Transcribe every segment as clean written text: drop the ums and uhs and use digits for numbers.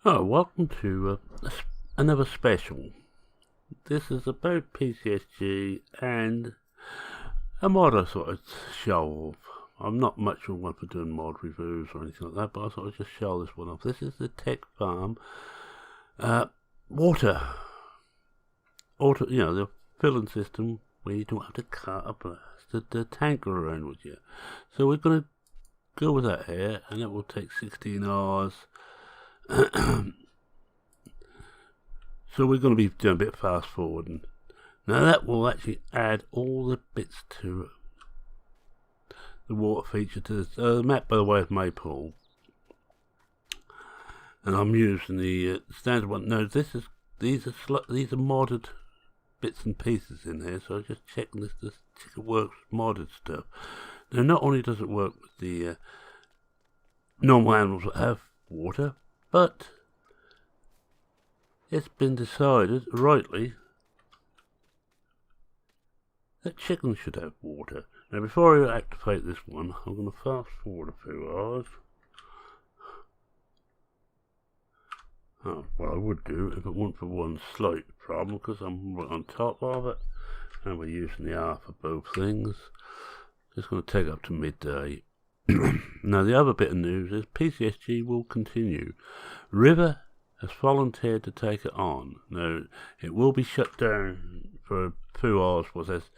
Oh, welcome to another special. This is about PCSG and a mod I thought I'd show off. I'm not much of one for doing mod reviews or anything like that, but I thought I'd just show this one off. This is the Tech Farm water, the filling system where you don't have to cut up the tanker around with you. So we're going to go with that here, and it will take 16 hours. So we're going to be doing a bit fast forwarding. Now that will actually add all the bits to the water feature to this. The map, by the way, is Maypole, and I'm using the standard one. No, these are modded bits and pieces in here. So I'm just checking this check it works with modded stuff. Now, not only does it work with the normal animals that have water, but it's been decided, rightly, that chickens should have water. Now, before I activate this one, I'm going to fast forward a few hours. Oh, well, I would do if it weren't for one slight problem, because I'm right on top of it, and we're using the R for both things. It's going to take up to midday. Now, the other bit of news is PCSG will continue. River has volunteered to take it on. Now, it will be shut down for a few hours once it's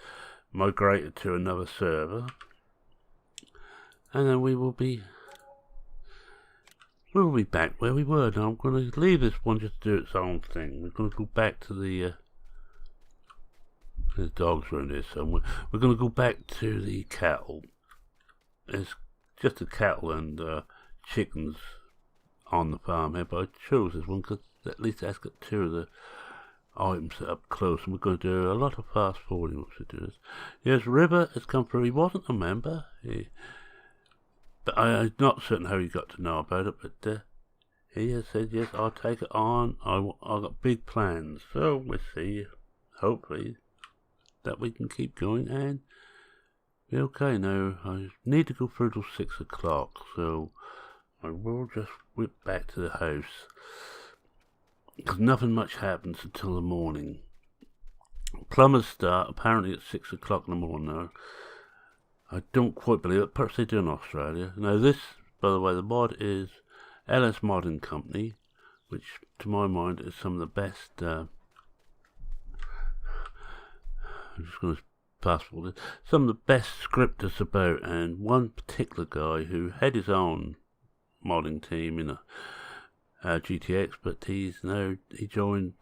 migrated to another server, and then we will be back where we were. Now, I'm going to leave this one just to do its own thing. We're going to go back to the there's dogs around here somewhere. We're going to go back to the cattle. It's just the cattle and chickens on the farm here, but I chose this one because at least that's got two of the items set up close, and we're going to do a lot of fast forwarding once we do this. Yes, River has come through. He wasn't a member, but I'm not certain how he got to know about it, but he has said, yes, I'll take it on. I've got big plans, so we'll see, hopefully, that we can keep going and be okay. Now, I need to go through till 6 o'clock, so I will just whip back to the house, because nothing much happens until the morning. Plumbers start apparently at 6 o'clock in the morning now. I don't quite believe it, perhaps they do in Australia. Now this, by the way, the mod is LS Modding Company, which to my mind is some of the best, I'm just going to fast forward, some of the best scripters about, and one particular guy who had his own modding team in a GTX, but he joined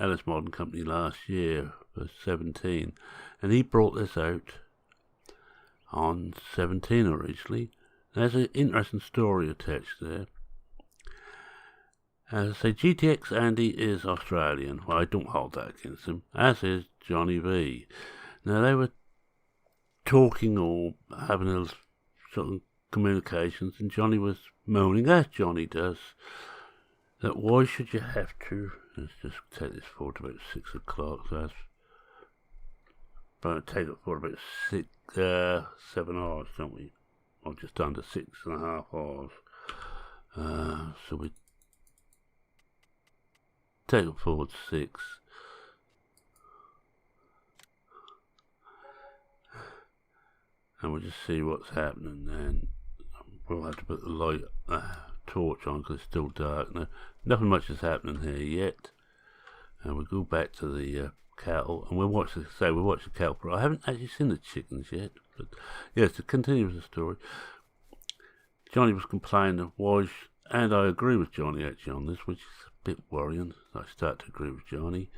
LS Modding Company last year for 17, and he brought this out on 17 originally. There's an interesting story attached there. As I say, GTX Andy is Australian. Well, I don't hold that against him, as is Johnny V. Now, they were talking or having a sort of communications, and Johnny was moaning, as Johnny does, that why should you have to, let's just take this forward to about 6 o'clock, so that's about, take it forward about 7 hours, don't we? Or just under 6.5 hours. So we take it forward 6. And we'll just see what's happening, and we'll have to put the light torch on because it's still dark. Now, nothing much is happening here yet, and we'll go back to the cattle, and we'll watch the cattle. I haven't actually seen the chickens yet, but yes, to continue with the story, Johnny was complaining of why, and I agree with Johnny actually on this, which is a bit worrying. I start to agree with Johnny.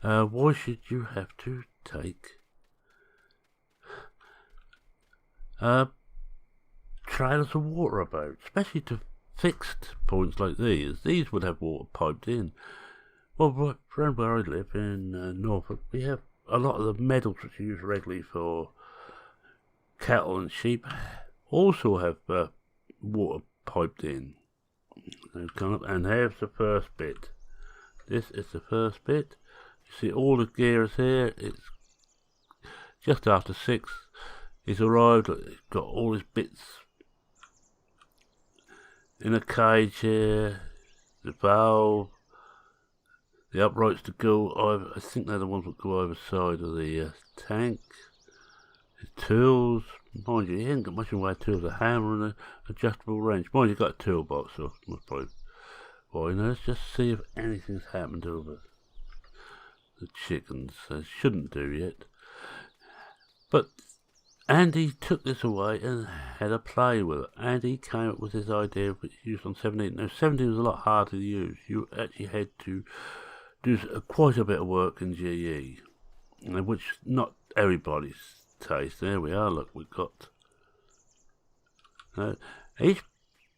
Why should you have to take trailers of water about, especially to fixed points like these? These would have water piped in. Well, around where I live in Norfolk, we have a lot of the meadows which are used regularly for cattle and sheep also have water piped in. And here's the first bit. This is the first bit. You see all the gear is here. It's just after 6. He's arrived, he's got all his bits in a cage here. the valve, the uprights to go over. I think they're the ones that go over side of the tank. The tools, mind you, he ain't got much in the way of tools. A hammer and an adjustable wrench. Mind you, got a toolbox, so that's probably why. Now let's just see if anything's happened over the chickens. They shouldn't do yet. But Andy took this away and had a play with it. Andy came up with this idea of use on 17. Now 17 was a lot harder to use. You actually had to do quite a bit of work in GE, which not everybody's taste. There we are. Look, we've got. Each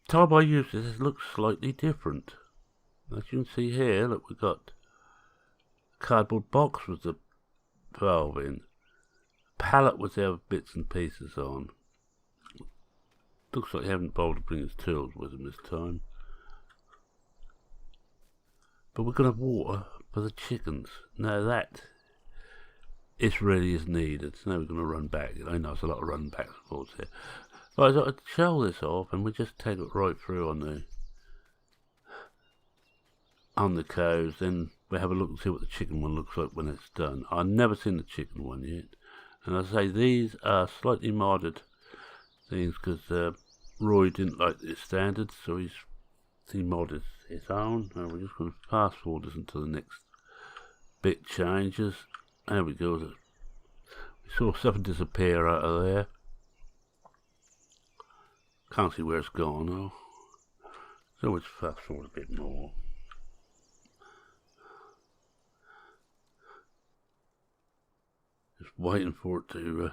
time I use this, it looks slightly different. As you can see here, look, we've got a cardboard box with the valve in. Pallet with the other bits and pieces on. Looks like he haven't bothered to bring his tools with him this time. But we're going to have water for the chickens. Now that is really is needed. So now we're going to run back. I know it's a lot of run back and forth here. But I thought I'd shell this off and we just take it right through on the cows. Then we'll have a look and see what the chicken one looks like when it's done. I've never seen the chicken one yet. And I say these are slightly modded things because Roy didn't like the standards, so he modded his own. And we're just going to fast forward this until the next bit changes. There we go. We saw something disappear out of there. Can't see where it's gone though. So let's fast forward a bit more. Just waiting for it to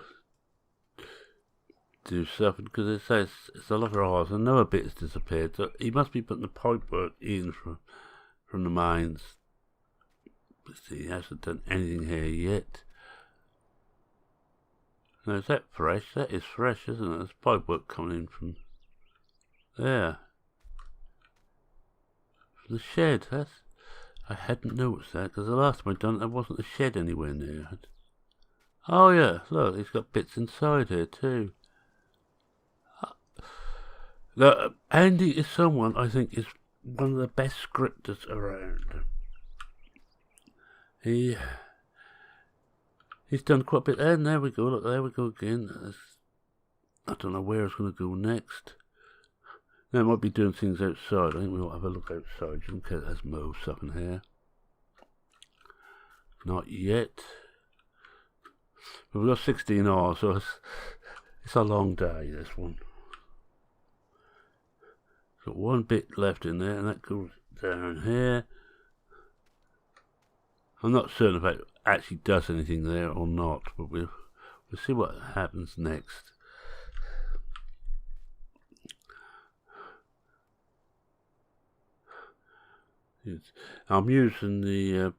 do something because it says it's a lot of hours. Another bit has disappeared. So he must be putting the pipework in from the mains. Let's see, he hasn't done anything here yet. Now is that fresh? That is fresh, isn't it? There's pipework coming in from there. From the shed. I hadn't noticed that because the last time I'd done it, there wasn't a shed anywhere near it. Oh yeah, look, he's got bits inside here too. Now, Andy is someone I think is one of the best scripters around. He's done quite a bit there, and there we go, look, there we go again. I don't know where it's going to go next. Now, I might be doing things outside. I think we'll have a look outside, just in case there's mold stuff in here. Not yet. But we've got 16 hours, so it's a long day, this one. Got one bit left in there, and that goes down here. I'm not certain if it actually does anything there or not, but we'll see what happens next. I'm using the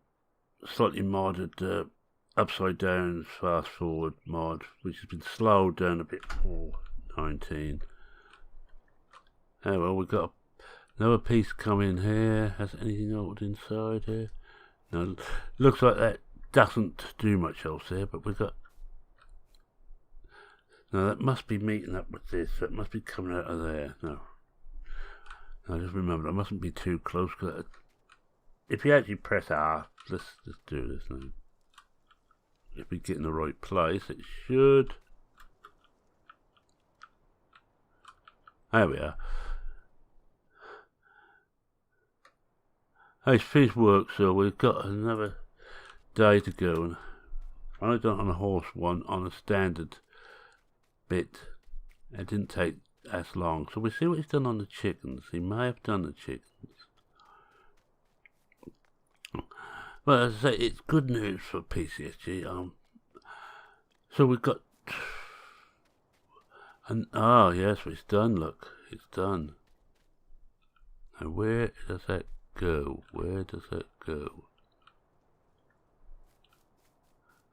slightly modded upside down fast forward mod, which has been slowed down a bit for 19. Oh well, we've got another piece coming here. Has anything old inside here? No, looks like that doesn't do much else there, but we've got. No, that must be meeting up with this. That must be coming out of there. No, just remember, I mustn't be too close because if you actually press R, let's just do this now. If we get in the right place, it should. There we are. It's finished work, so we've got another day to go. And I done on a horse one on a standard bit. It didn't take as long. So we'll see what he's done on the chickens. He may have done the chickens. But as I say, it's good news for PCSG. So we've got, and yes, it's done. Look, it's done. Now where does that go? Where does that go?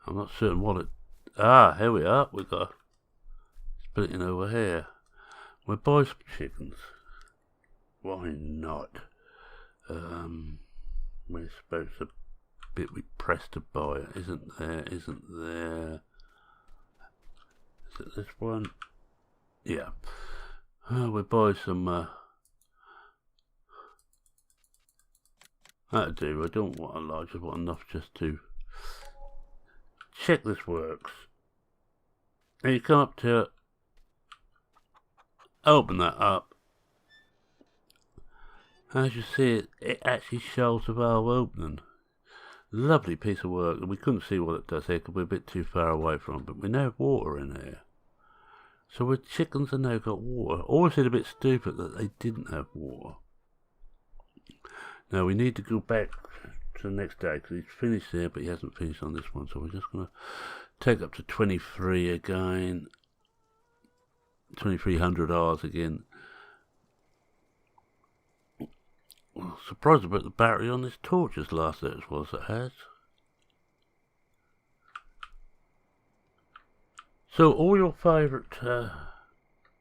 I'm not certain what it. Here we are. We've got splitting over here. We'll buy some chickens. Why not? We're supposed to. Bit we pressed to buy it isn't there. Is it this one? Yeah. We'll buy some That'll do. I don't want a lot, I just want enough just to check this works. And you come up to it, open that up. As you see, it actually shows the valve opening. Lovely piece of work. We couldn't see what it does here because we're a bit too far away from it, but we now have water in here. So our chickens have now got water. Always seemed a bit stupid that they didn't have water. Now we need to go back to the next day because he's finished there, but he hasn't finished on this one. So we're just going to take up to 23 again. 2300 hours again. Well, surprised about the battery on this torch as last as well as it has. So all your favourite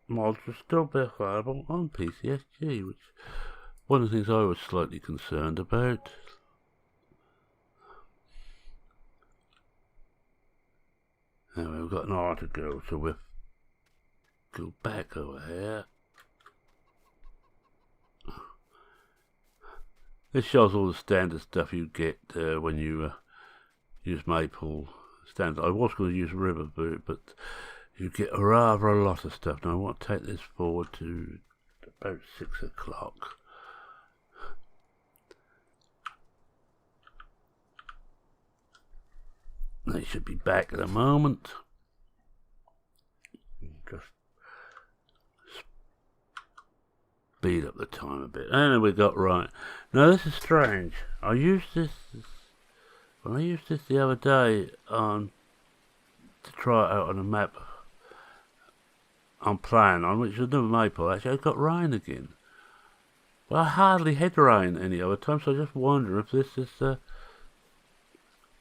mods are still available on PCSG, which one of the things I was slightly concerned about. Now we've got an hour to go, so we'll go back over here. This shows all the standard stuff you get when you use Maple standard. I was going to use Riverboot, but you get rather a lot of stuff. Now I want to take this forward to about 6 o'clock. They should be back at the moment. Just speed up the time a bit. And we got right. Now this is strange. I used this when I used this the other day to try it out on a map I'm playing on, which is another Maple. Actually, I got rain again. Well, I hardly had rain any other time, so I just wonder if this is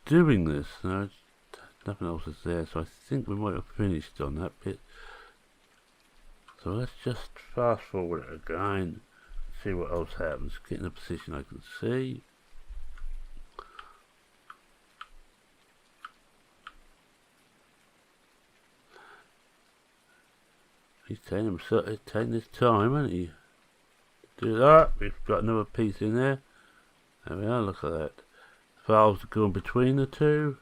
doing this. No, nothing else is there, so I think we might have finished on that bit. So let's just fast forward it again, see what else happens. Get in a position I can see. He's taking his time, isn't he? Do that. We've got another piece in there. There we are. Look at that. Valves are going between the two.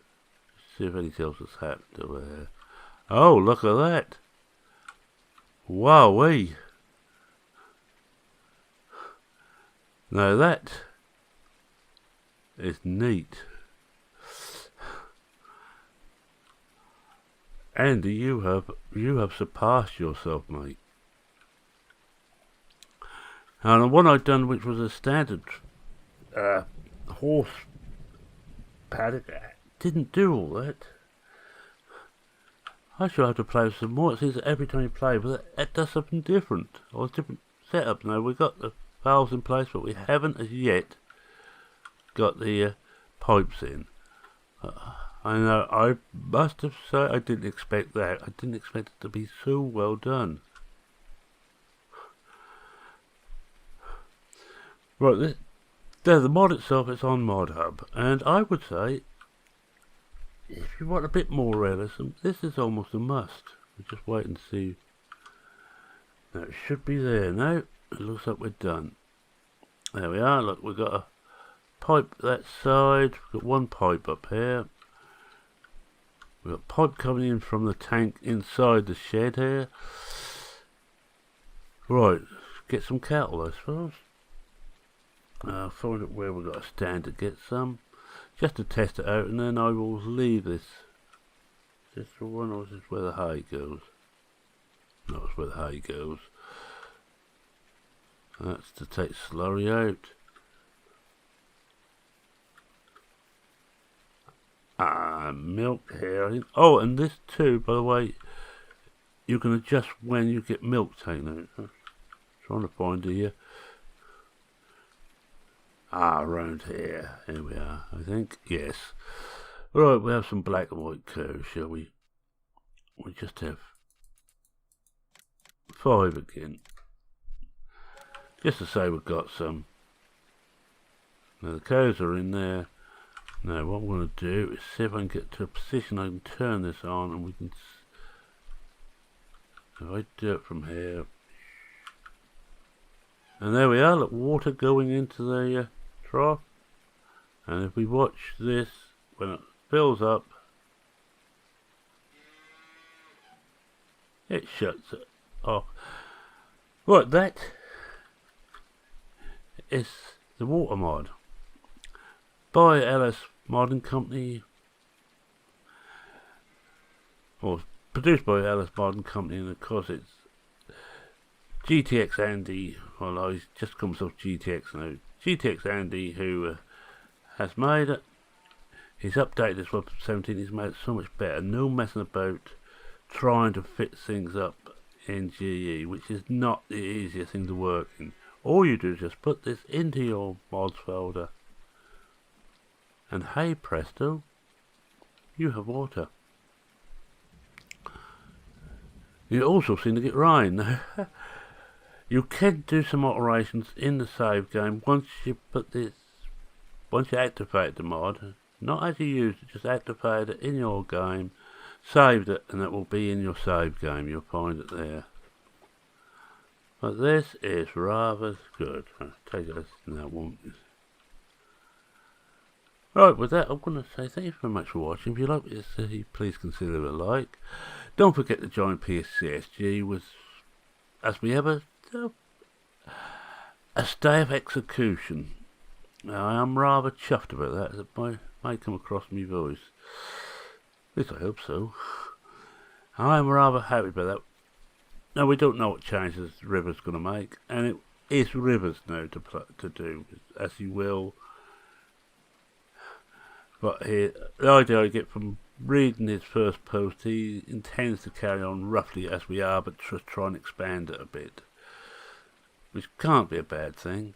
Let's see if anything else has happened over there. Oh, look at that. Wowee. Now that is neat. Andy, you have surpassed yourself, mate. And the one I'd done, which was a standard horse paddock, didn't do all that. I should have to play with some more. It seems that every time you play with it, it does something different, or a different setup. Now we've got the valves in place, but we haven't as yet got the pipes in. I know, I must have said I didn't expect that. I didn't expect it to be so well done. Right, the mod itself is on Mod Hub, and I would say, if you want a bit more realism, this is almost a must. We'll just wait and see. Now it should be there now. It looks like we're done. There we are. Look, we've got a pipe that side. We've got one pipe up here. We've got pipe coming in from the tank inside the shed here. Right, get some cattle I suppose. Find out where we've got to stand to get some. Just to test it out, and then I will leave this. Is this the one, or is this where the hay goes? No, it's where the hay goes. That's to take slurry out. Milk here, I think. Oh, and this too, by the way, you can adjust when you get milk taken out. Trying to find here. Around here. Here we are, I think. Yes. Right, we have some black and white cows, shall we? We just have 5 again. Just to say we've got some. Now the cows are in there. Now what I'm going to do is see if I can get to a position I can turn this on, and we can. If I do it from here. And there we are, look, water going into the trough. And if we watch this, when it fills up, it shuts it off. Right, that is the water mod by LS Modding Company, or produced by LS Modding Company, and of course it's GTX Andy. Well, I just call myself GTX now. GTX Andy, who has made it. He's updated this one for 17. He's made it so much better. No messing about trying to fit things up in GE, which is not the easiest thing to work in. All you do is just put this into your mods folder, and hey presto, you have water. You also seem to get rain. You can do some alterations in the save game once you activate the mod. Not as you use it, just activate it in your game, saved it, and it will be in your save game. You'll find it there. But this is rather good. I'll take this now, won't you? Right, with that, I'm going to say thank you very much for watching. If you like what you see, please consider a like. Don't forget to join PCSG with, as we have a stay of execution. Now, I am rather chuffed about that, as it might come across my voice. At least I hope so. I am rather happy about that. Now, we don't know what changes River's going to make, and it is River's now to do, as he will. But here, the idea I get from reading his first post, he intends to carry on roughly as we are, but just try and expand it a bit, which can't be a bad thing.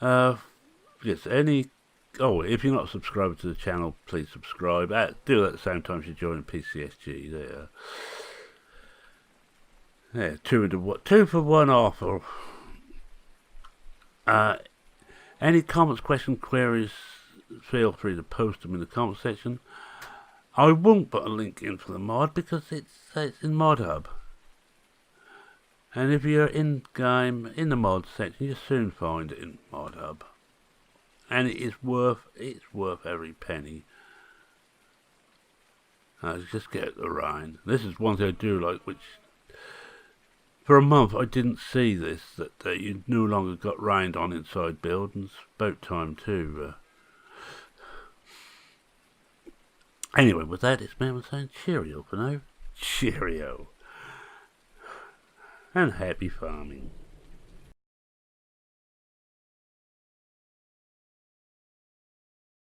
Yes, if you're not subscribed to the channel, please subscribe. Do that at the same time as you join PCSG. There. Yeah, 2 for 1 offer. Any comments, questions, queries, feel free to post them in the comment section. I won't put a link in for the mod because it's in Mod Hub. And if you're in game, in the mod section, you'll soon find it in Mod Hub. And it's worth every penny. Just get the rain. This is one thing I do like, which for a month I didn't see this, that you no longer got rained on inside buildings. About time too. Anyway, with that, it's me saying cheerio for now. Cheerio. And happy farming.